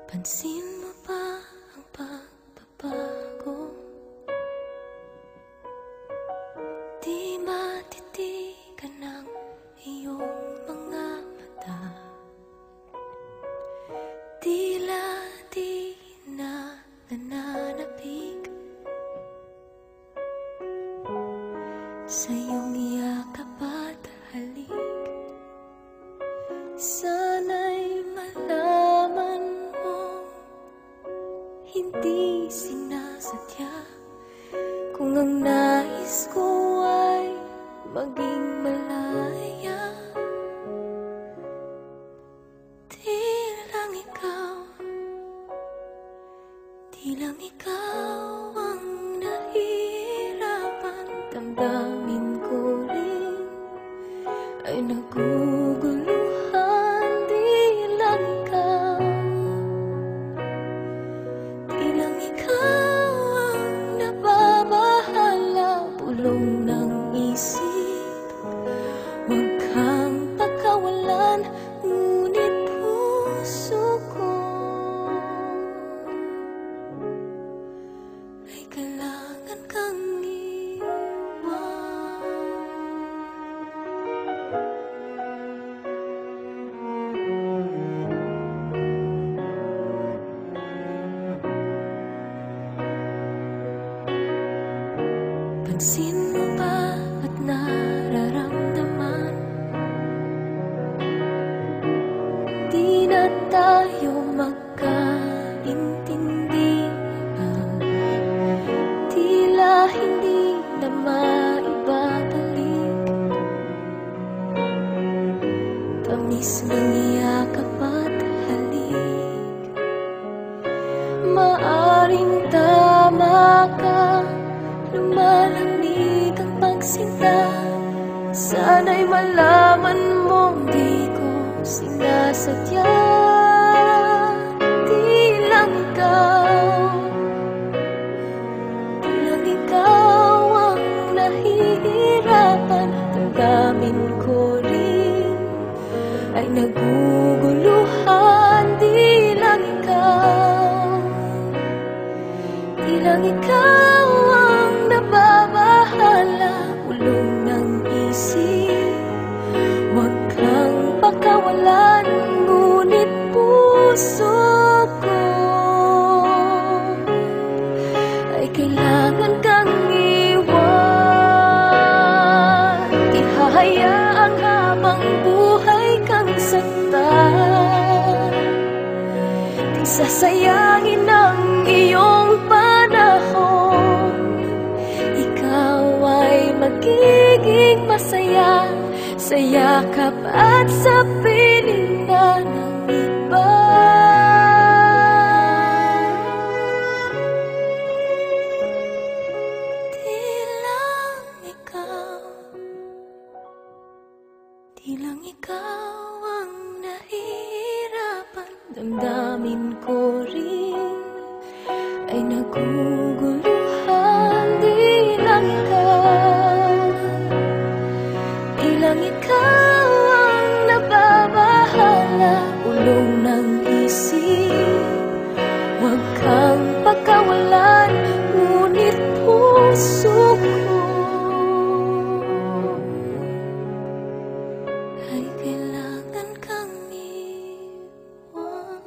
Pansin mo ba ang pagbabago? Di matitigan ng iyong mga mata. Tila di na nananapig sa iyong yakap at halik. Sana'y malaman mo, hindi sinasadya. Kung ang nais ko ay maging malaya, di lang ikaw ang nahihirapan. Damdamin ko rin ay naguguluhan. Di lang ikaw ang nababahala. Bulong ng isip, huwag kang pagkawalan, ngunit puso ko ay kailangan kang iwan. Pansin mo ba at nararamdaman? Di na tayo magkaintindihan. Tila hindi na maibabalik tamis ng yakap at halik. Maaring tama ka, lumalamig ang pagsinta. Sana'y malaman mong di ko sinasadya. Di lang ikaw ang nahihirapan. Damdamin ko rin ay naguguluhan. Di lang ikaw ang nababahala. Bulong ng isip, huwag kang pagkawalan, ngunit puso ko ay kailangan kang iwan. Ihahayaang habang buhay kang saktan. Di sasayangin ang iyong panahon. Ikaw ay magiging masaya sa yakap at sa piling na ng iba. Di lang ikaw ang nahihirapan. Damdamin ko rin ay naguguluhan. Di lang ikaw ang nababahala. Ulong ng isip, huwag kang pagkawalan, ngunit puso ko ay kailangan kang iwan.